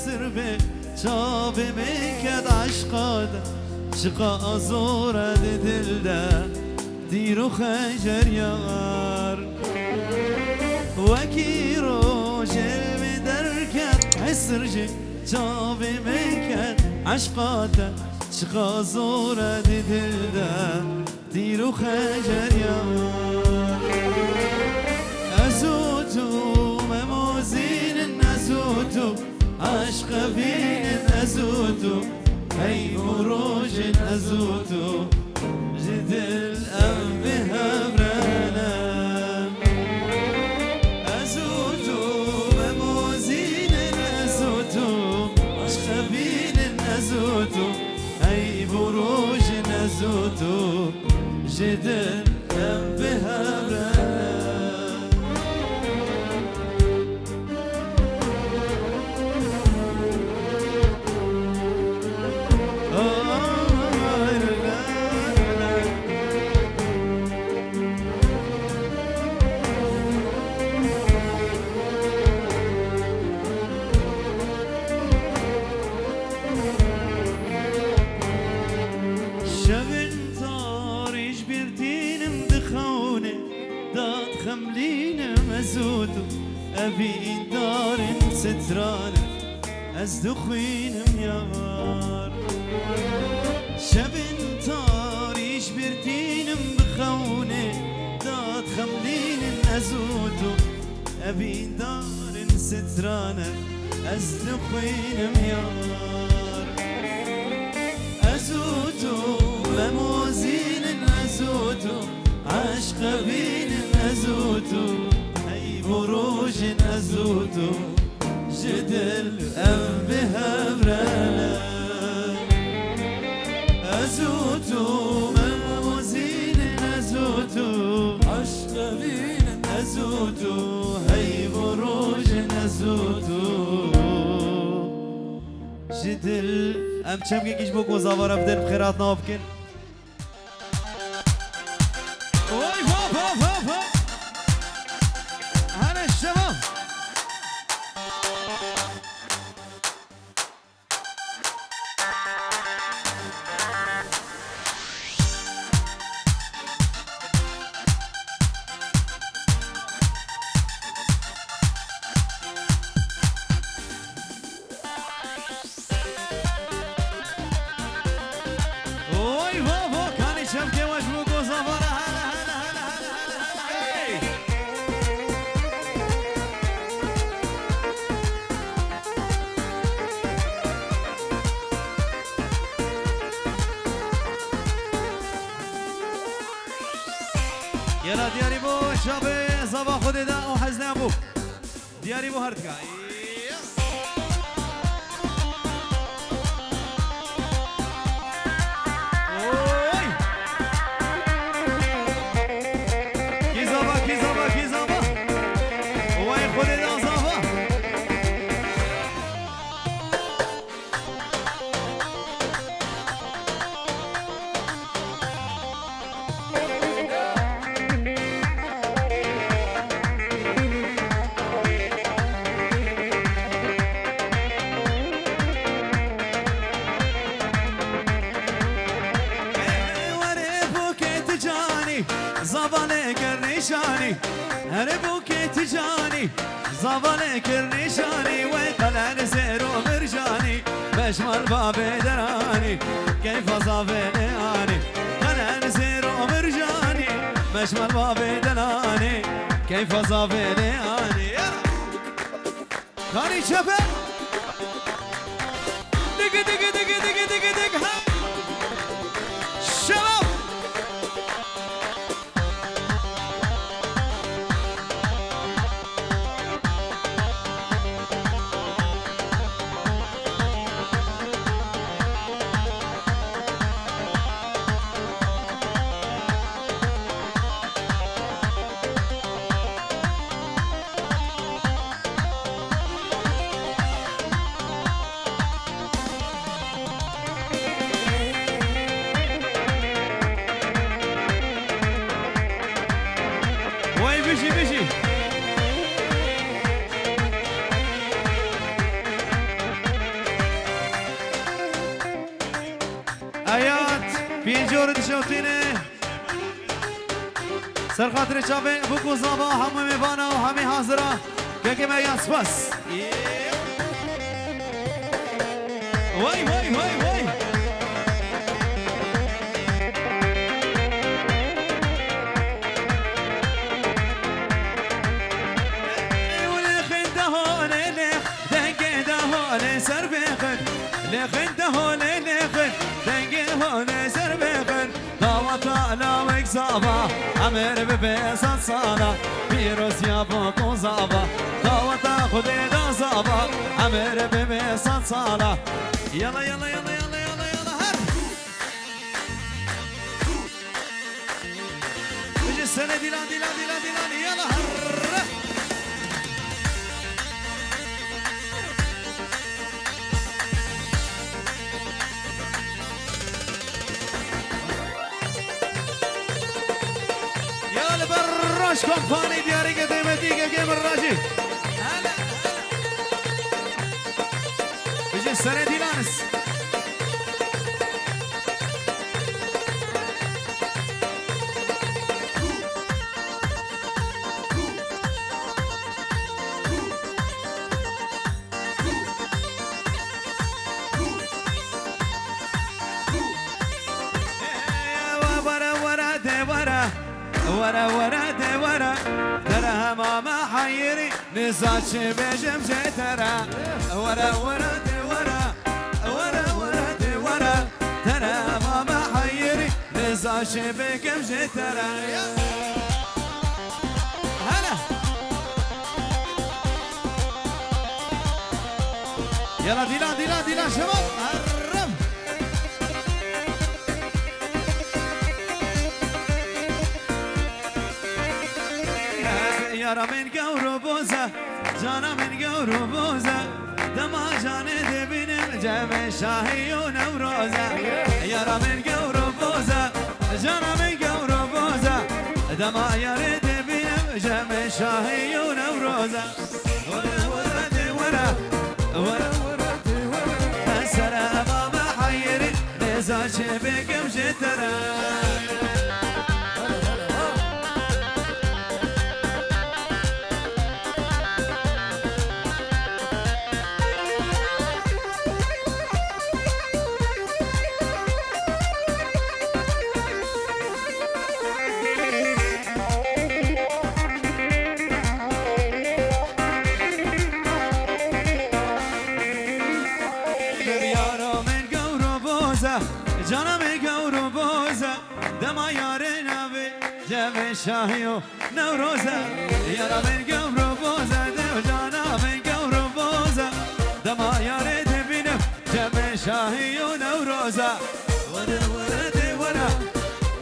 سر به چاوی میکد عشقات چقا زورد دل ده دیر و خجر یار وکی رو جلوی درکت حسر جه چاوی میکد عشقات چقا زورد دل ده دیر و خجر یار ازوتو مموزین ازوتو عشق بین ازوتو هی مروج ازوتو جدل ام بهبرنا ازوتو مموزین ازوتو عشق بین ازوتو هی مروج ازوتو جدل ام بهبرنا أبي دار ستران از دخوینم یار شب تاریش بردینم بخونه داد خملین ازوتو أبي دار ستران از دخوینم یار ازوتو مموزین ازوتو عشق بین ازوتو بروج ازوتو جدل ام بهبرنا ازوتو مموزين ازوتو عشق بين ازوتو هي بروج ازوتو جدل ام چم که کش بو زاوار افدن بخیرات نابکن وای هوب هوب هوب هوب هلا الشباب وای بابا كان شبكة مشبوك وصفرة يلا دياري بو شابي صباح خدي دا وحزنا ابوك دياري بو هردكا زبانه کرنشانی هر بوکت جانی زبانه کرنشانی و قلن زیر و مرجانی بشمال باب درانی کیف زابنانی قلن زیر و مرجانی بشمال باب درانی کیف زابنانی خانی چپه دیگه دیگه دیگه دیگه دیگه دیگه شباب بينجور تشوتيني سر خاطر شافي بوكو زابا همي ميفانا وهمي حاضرة كما ينسبس واي واي واي واي لخن دهون لخن دنگه هون سر بخن دعوتا لاوك زابا عمر ببسات سانا بيروز يا بوكو زابا دعوتا خدي دا زابا عمر ببسات سانا يلا يلا يلا يلا يلا يلا هر بيجي السنة ديلان ديلان ديلان ديلان يلا هر براش كومباني دياري قديمتي قيم الراجي هلا هلا بيجي السنة دي لانس ورا ورا دي ورا ترى ماما حيري نزاتش بجم ترى ورا ورا دي ورا ورا ورا دي ورا ترى ماما حيري نزاتش بجم ترى هلا يلا ديلا ديلا ديلا شباب قرب يارا من قورو بوزة جانا من قورو بوزة دما جاني دبينم جمع شاهي ونوروزة يارا من قورو بوزة جانا من قورو بوزة دما ياري دبينم جمع شاهي ونوروزة ورا ورا دي ورا ورا ورا دي ورا السلام ما حيري نزاش بكم جترا جانا من قورو بوزة دما يارنا بي جمع شاهيو نوروزة يارا من قورو بوزة جانا من قورو بوزة دما ياري دبينم جمع شاهيو نوروزة ورا ورا دي ورا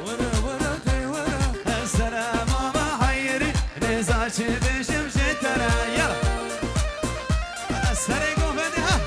ورا ورا دي ورا السلام ما حيري نزاش بشم شترا يلا السلام قوفنها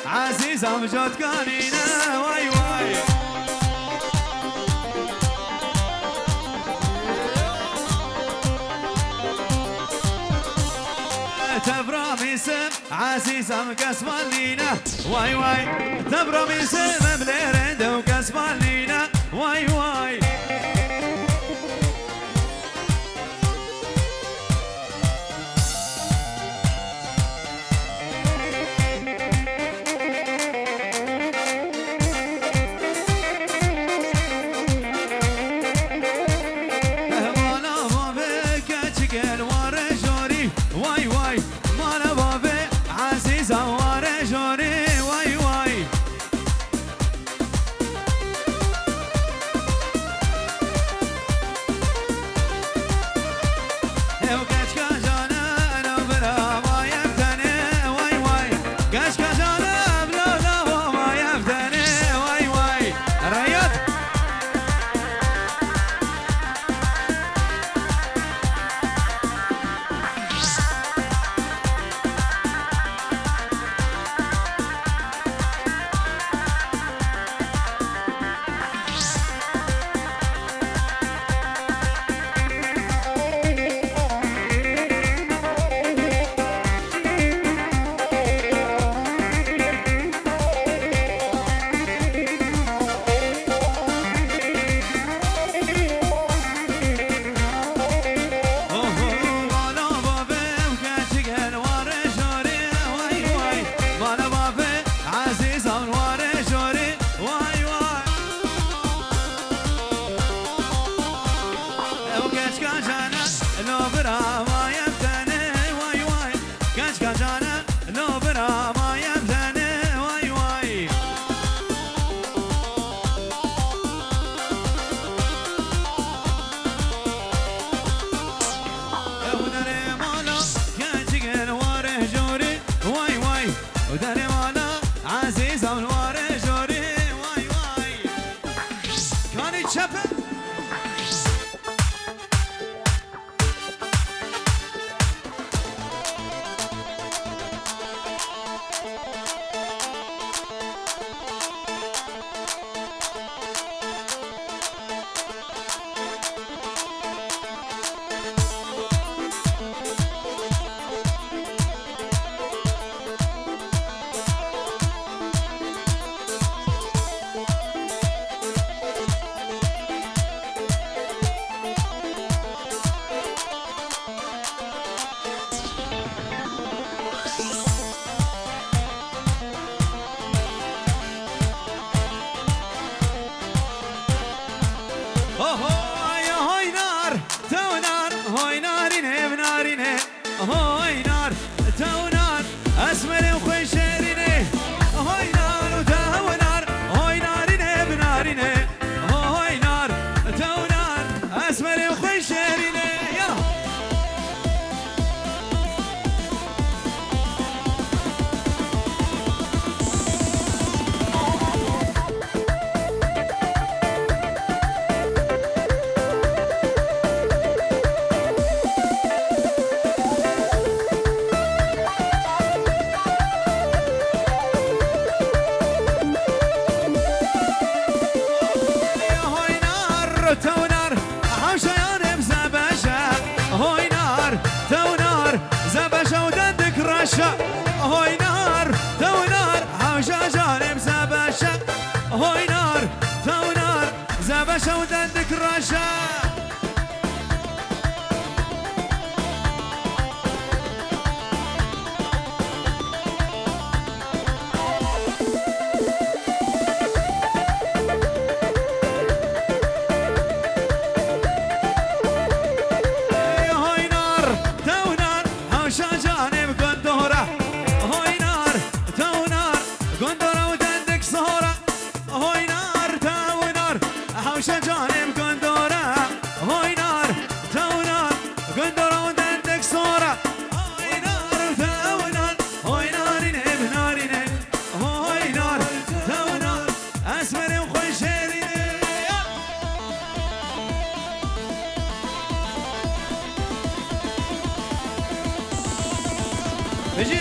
عزيزة مجود كانينا واي واي تبرا ميسم عزيزة مكسبان لينا واي واي تبرا ميسم مليرند وكسبان لينا واي واي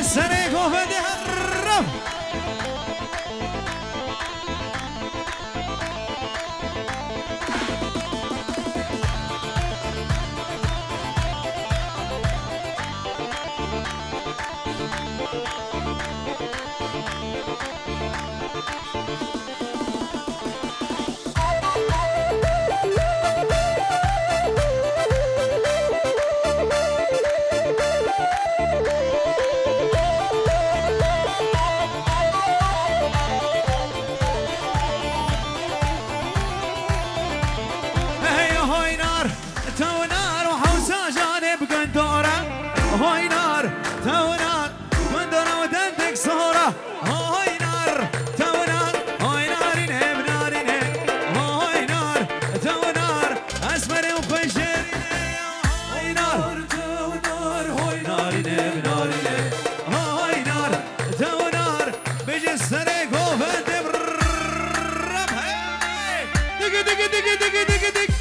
سريك وفدي هرب هاي نار تونار كندرة ودندك صورة هاي نار تونار هاي نار نب نار نب هاي نار تونار أسمر وفجر هاي نار تونار هاي نار نب نار نب هاي نار تونار بيجي السرق وفدي برب دق دق دق دق دق دق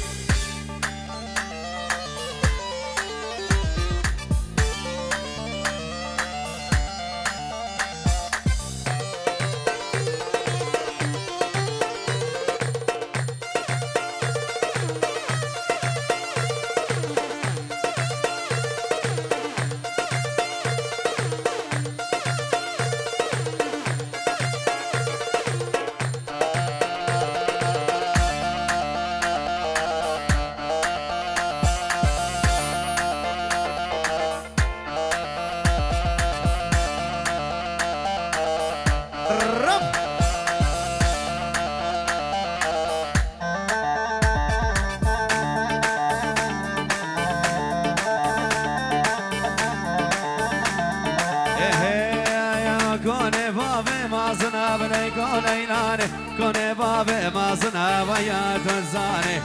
كوني بابي ما صنع ويا تنساني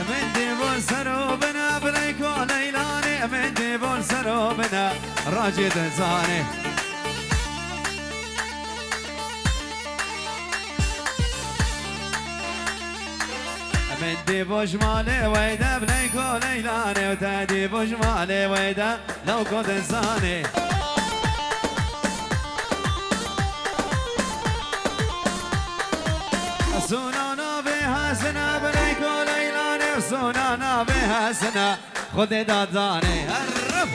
من ديبون سروبنا بليكون ايلاني من ديبون سروبنا راجي تنساني من ديبوش مالي ويدا بليكون ايلاني وتديبوش مالي ويدا لو كنت انساني سنانا بها سنا بليكون ايلاني وسنانا بها سنا خذ داداني هرب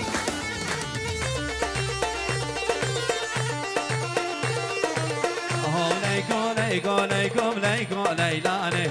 هو ليكون ليكون ليكون ليكون ايلاني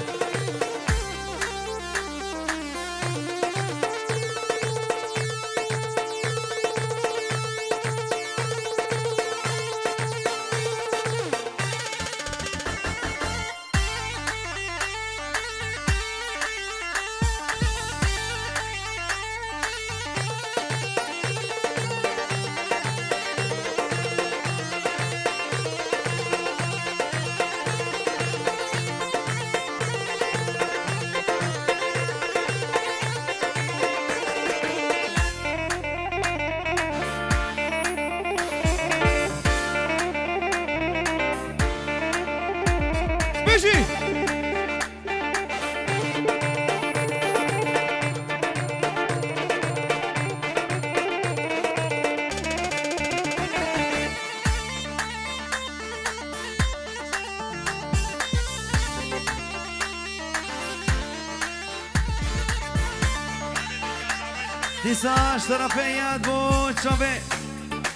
Disa shtarafeja dvoqave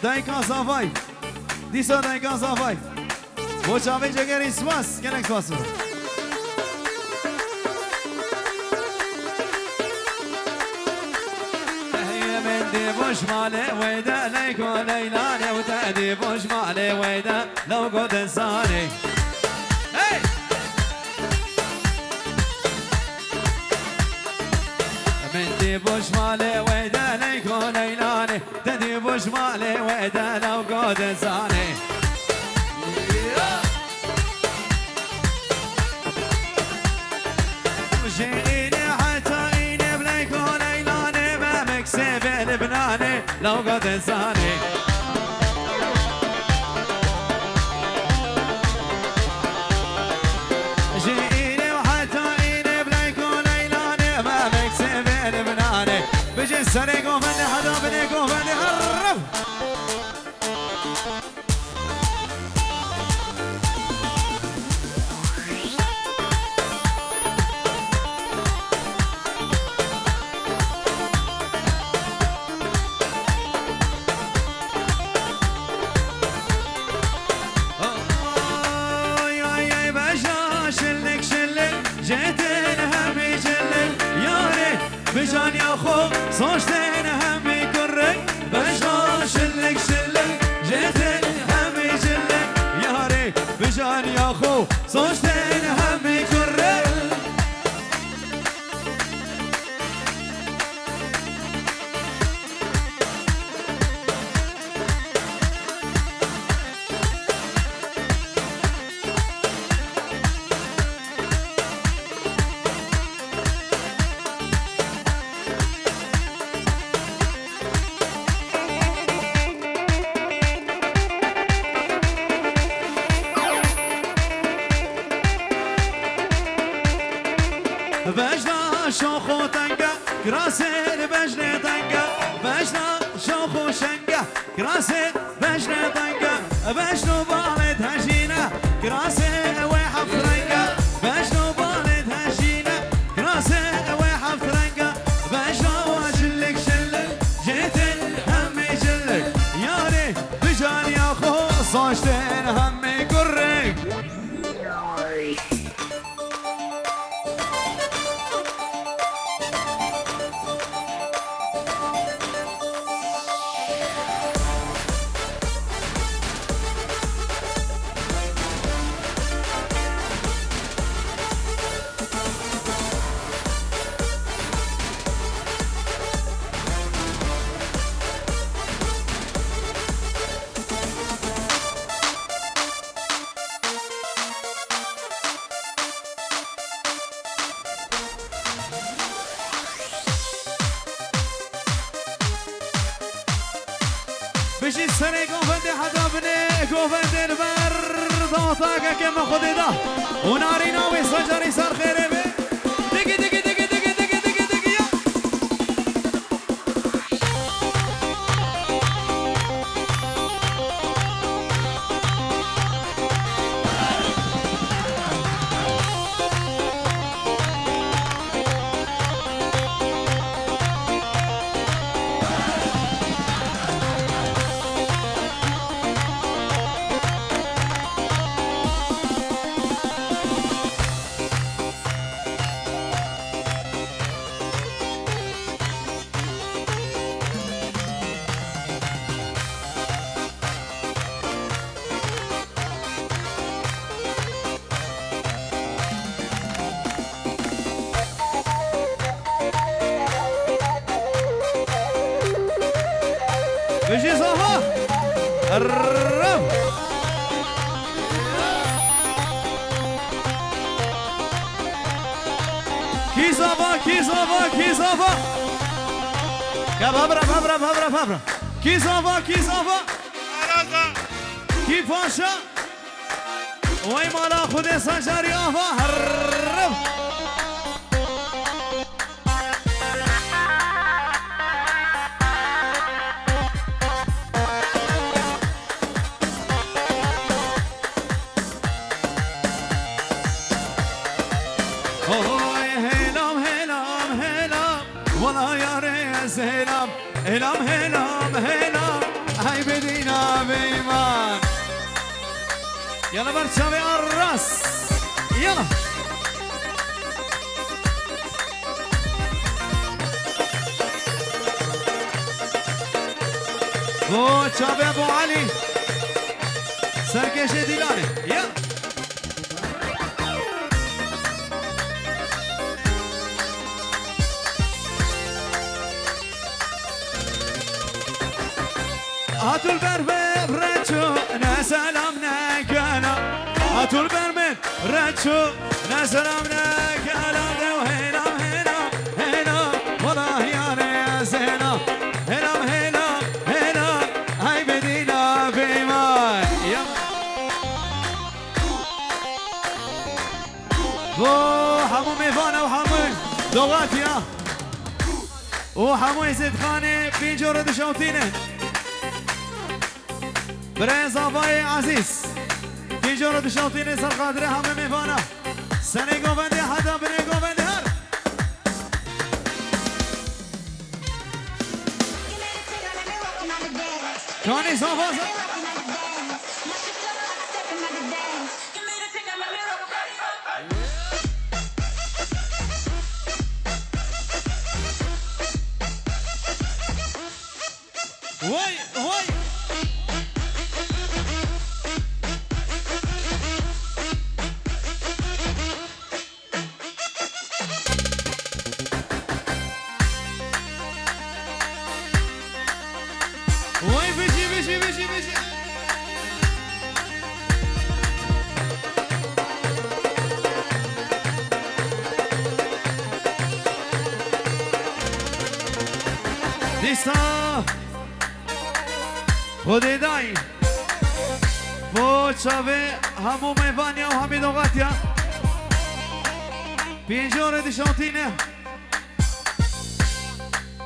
Daj ka sa vaj Disa daj ka sa vaj Dvoqave që keri smas Kene kësmas من ديبوش مالي ويدا ليكو ليلاني وتأديبوش مالي ويدا لو قد انساني من ديبوش مالي ويدا ليكو ليلاني تديبوش مالي ويدا لو قد انساني وجيني حتى إني بليكو ليلاني ما مكسب لبناني لو قد انساني جيني وحتى إني بليكو ليلاني ما مكسب و زوجتين هم يكرر بجنا شوخو تنقى كراسي بجنا تنقى بجنا شوخو شنقى كراسي بجنا تنقى بجنو بالد هجينة كراسي ويحف رنقى بجنو بالد هجينة كراسي ويحف رنقى بجنا واجلك شلك جيت هم يجلك ياري بجان يا خو صوشتين هم يقرك بشي السنة قوفند حدا بني قوفند البرد وطاقة كما خدي ده وناري ناوي صجري صار خيري بي دقي دقي دقي دقي دقي دقي دقي يا بشي صفا الرب كي صفا كي صفا كي صفا يا بابرا بابرا بابرا بابرا كي صفا كي صفا كي فاشا وي مالا خودي سجاري افا الرب هلام هلام هلام هلام هاي بدينا بإيمان يلا برشاوي الراس يلا بو شابي ابو علي سركش ديلاني يلا هاتوا البربر رجو نسلامنا كلام هاتوا البربر رجو نسلامنا كلام وهنا هنا هنا والله يا ريس هنا هنا هنا هنا هاي بدينا بإيمان بو حمو ميفانا وحمو دوغاتيا وحمو يزيد خاني في جورد شوتينه بريز آبای عزیز کی جورد شوطین سر قادره همه میفانا سنی گوونده حدا بری گوونده هر کانی صافا وای وای خودی دایی بو چاوه همو میوانیا و همی دوغاتیا پینجور دیشانتینه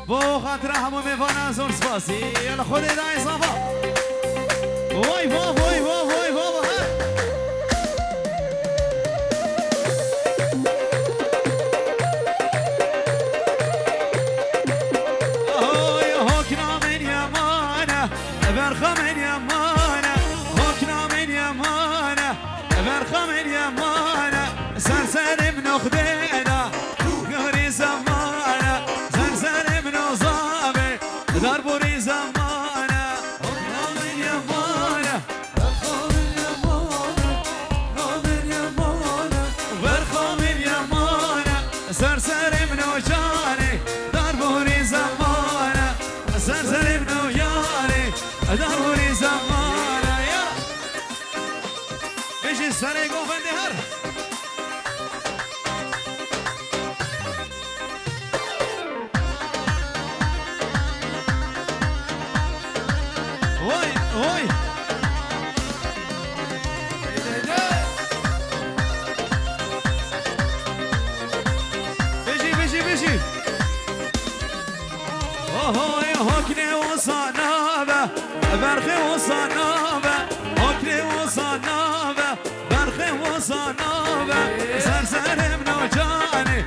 بو خاطر همو میوانه زور سپاسی یلا خودی دایی صافا وای وای وای وای وای برخمن يمانه هوكنا من يمانه برخمن يمانه سرسر من خدينا قهري زمانه سرسر من صابي دربوري زمانه هوكنا من يمانه برخمن يمانه برخمن يمانه برخمن يمانه سرسر من وجاني دربوري زمانه سرسر من ضروري زمانه يا بيجي السريق وفندهر وي وي بيجي بيجي اوه يا هوكني وصنابه برخي وصنابه هوكني وصنابه برخي وصنابه سرسر من وجاني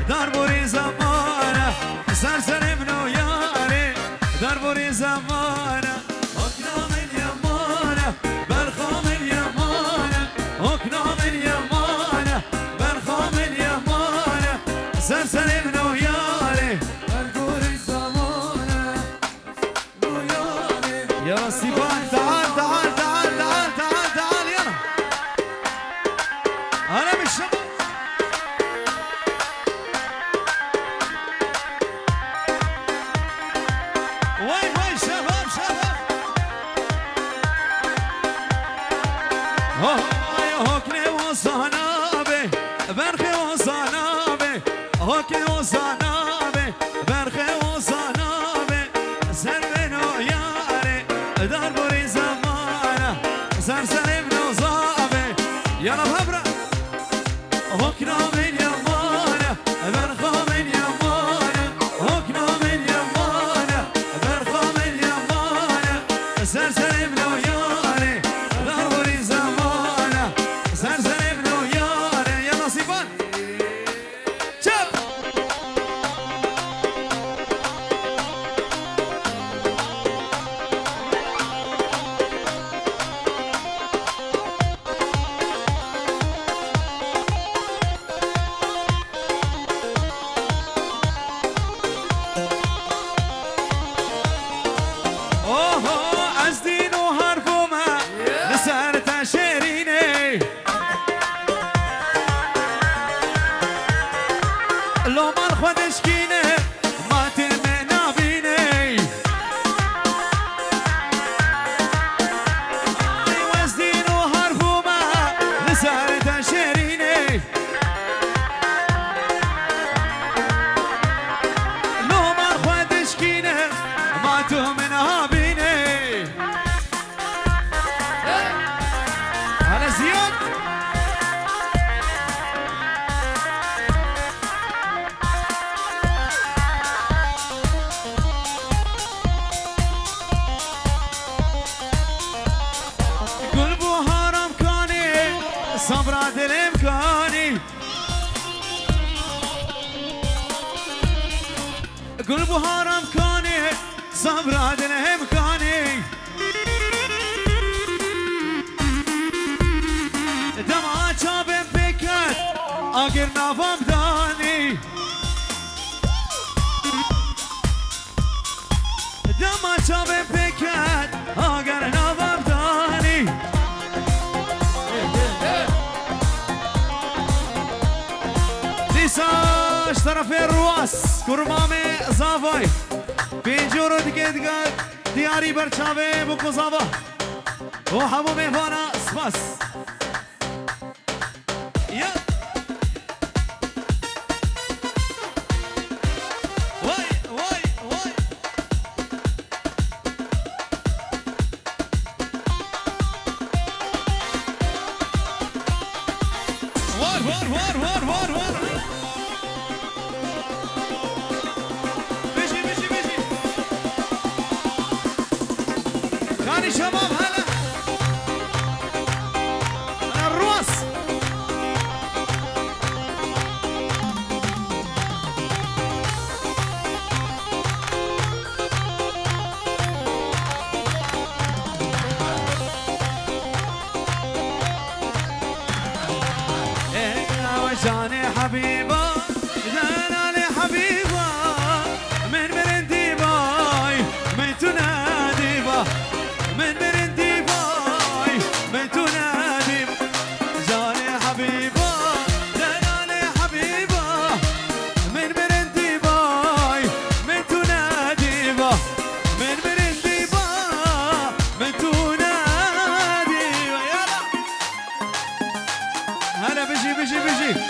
دربوري زمانه سرسر من وياري دربوري زمانه هوكنا من يمانه برخا من يمانه هوكنا من يمانه برخا من يمانه سرسر من وياري دربوري زمانه وياري يا سيبان تعال تعال تعال تعال تعال تعال يلا أنا مش شباب وين وين شباب شباب هوكني وصنابي برخي وصنابي هوكني وصنابي برخي وصنابي سربن وياري دربوري زمانه سرسر من وصابي يلا بهبرة هوكنا من يمانه برخا من يمانه هوكنا من يمانه برخا من يمانه سرسر من وياري دربوري زمانه سرسر من وياري يا نصيبان شب صبرا دل امكاني قل بهار امكاني صبرا دل امكاني دمعة شابن بكت اقر نافم داني دمعة شابن بكت اقر نافم داني ليساش طرف الرواس كرمامي زافاي بينجورو دقيت دياري برشاوي بوكو زافا وحمو ميفانا سباس يا واي واي واي وار بيجي كاني شباب هلا الرواس وجاني حبيبه زانالي حبيبه من مرندي باي من تنادي با من مرندي باي من تنادي جاني حبيبه زانالي حبيبه من مرندي باي من تنادي با من مرندي با من تنادي يلا هلا بيجي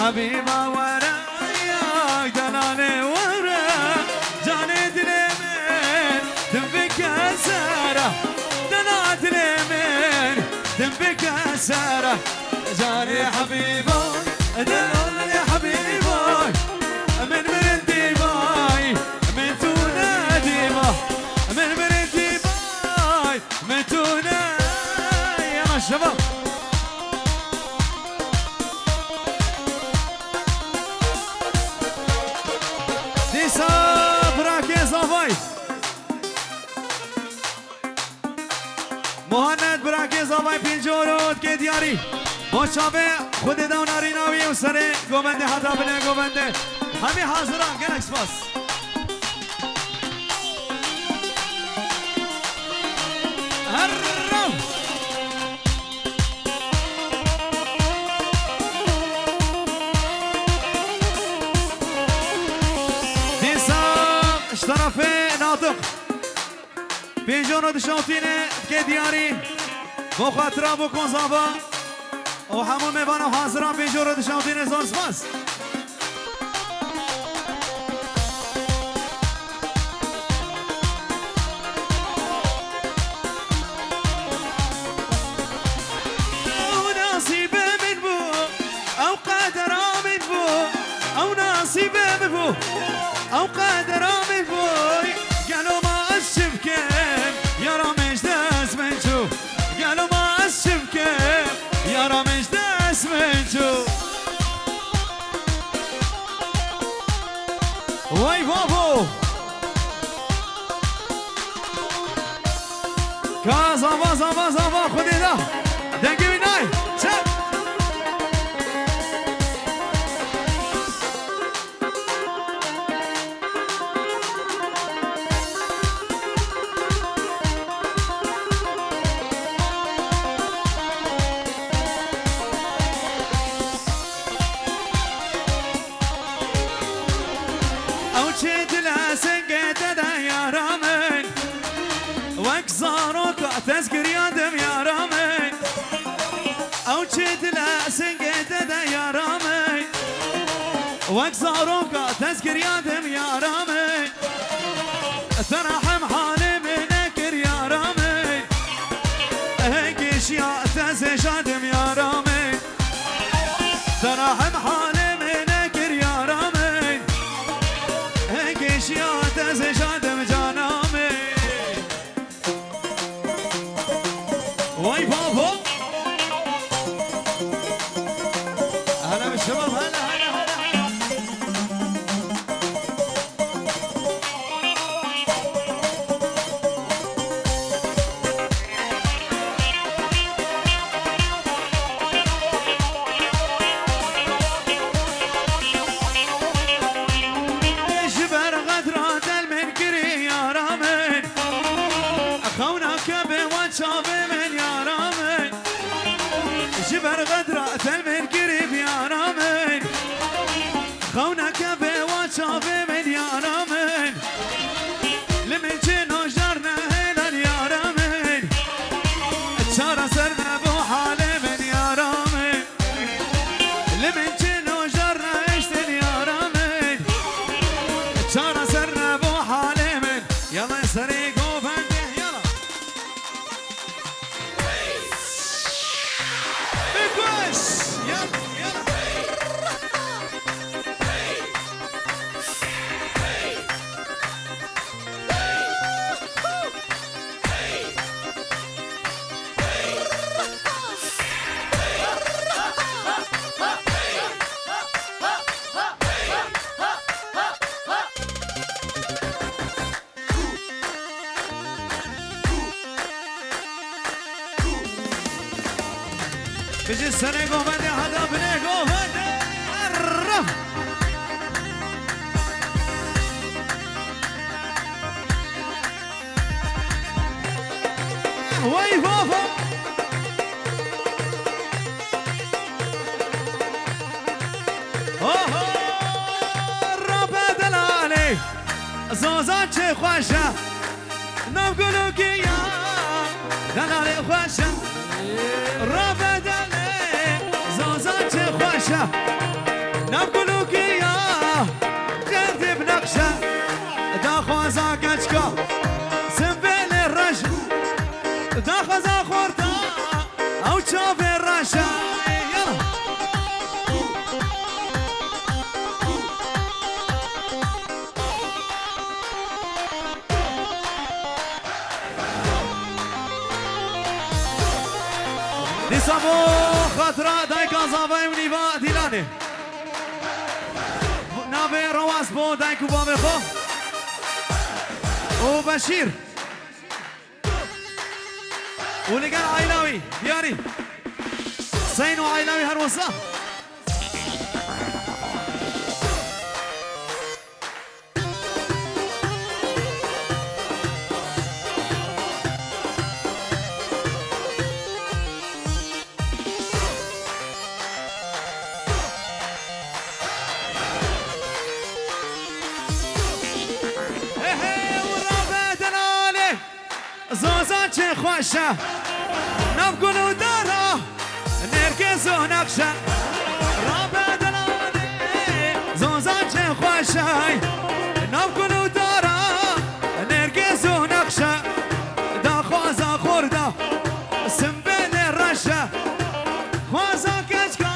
حبيبة ورايا دلالي ورا جاني دليمين دنبك سارة دلال دليمين دنبك سارة جاني حبيبة دلالي حبيبة من مرندي باي من تنادي با من مرندي باي من تنادي يا شباب مهند براکیز آبای پینجورود که دیاری مچابه خود دوناری ناوی و سره گوبنده حتا بله گوبنده همه حاضران گلکس باس هر رو دیسا اشترافه ناطق پینجورود شوتینه که دیاری با خاطران بکن زابا و همون میبان و حاضران پینجورود شوتینه زون سپاس او نصیبه من بو او قدر من بو او نصیبه من بو او قدر من بو قالوا ما الشبكه يا رامش داس منشو قالوا ما الشبكه يا رامش داس منشو واي بابو كازا زابا خدي ده دنقي مناي شب تذكر يادم يا رامي او تشد لا سنقت يا رامي واكسروك تذكر يادم يا رامي ترحم حالي منكر يا رامي هيك يا تزجادم يا رامي ترحم حالي منكر يا رامي هيك يا تزجادم جانامي واي بابا هلا بالشباب هلا جبر غدرات المنكري يا رامي اخونك بواتشافي جبر غدرات المنكري يا رامي خونك بواتشافي من يا رامي لمن جنو جرنا هنا يا رامي تشارى سرنا بو حالي من يا رامي لمن جنو جرنا اشتن يا رامي بجي السنة قومني حدا بني قومني الرف وي بابا اوه رب دلالي زوزان چه خوشه نبگلو که یا دلالي خوشه رب دلالي زوزان چه خوشه نبگلو که یا گردی بنقشه دا خوزا کچکا سنبیل رش دا خوزا خورتا او چاپ رشه نسابو خطرة دايكا زافاي ونيفا ديلاني نافي رواس بو دايكو بابي خو وبشير ولقان عيلاوي دياري سينو عيلاوي هروسا زوزان چه خوشه نبگلو دارا نرگز و نقشه را بدلانه زوزان چه خوشه نبگلو دارا نرگز و نقشه دا خوازا خورده سنبیل رشه خوازا کچکا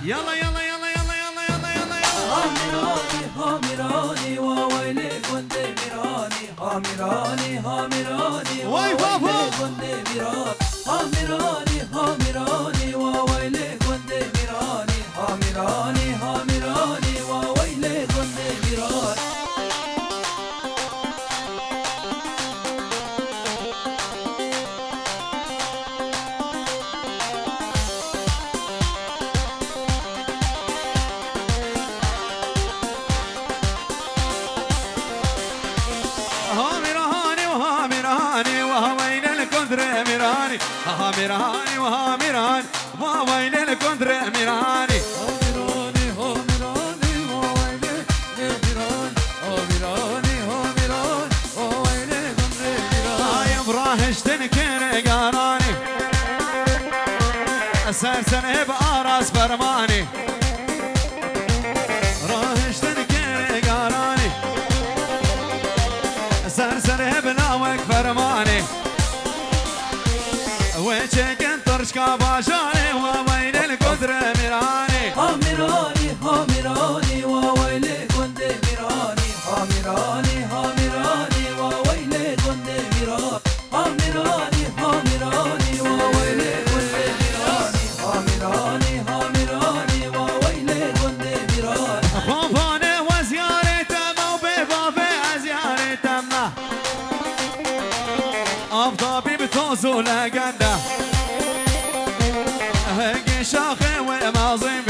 یلا یلا یلا یلا یلا یلا یلا هامیرانی هامیرانی واویلی گنده میرانی هامیرانی هامیرانی وای بابا گنده میرانی هامیرانی هامیرانی واویلی گنده میرانی هامیرانی هامیرانی واویلی گنده میرانی هاميراني وهاميران ما وين الكندر ميراني هامیرانی هامیرانی واویلی میرانی هامیرانی هامیرانی واویلی گنده میرانی هاي براهش تنكر قاراني سرسنه باراس برماني راهش تنكر قاراني سرسنه بناوك فرماني وچكن ترشكا باشاني ووين القدر ميراني هامیرانی هامیرانی واویلی گنده میرانی هامیرانی هامیرانی واویلی گنده میرانی هامیرانی هامیرانی واویلی گنده میرانی هامیرانی هامیرانی واویلی گنده میرانی خوفانه وزيارتم وببابي ازيارتم افضابي بتوزو لقنده هقي شاخي ومازم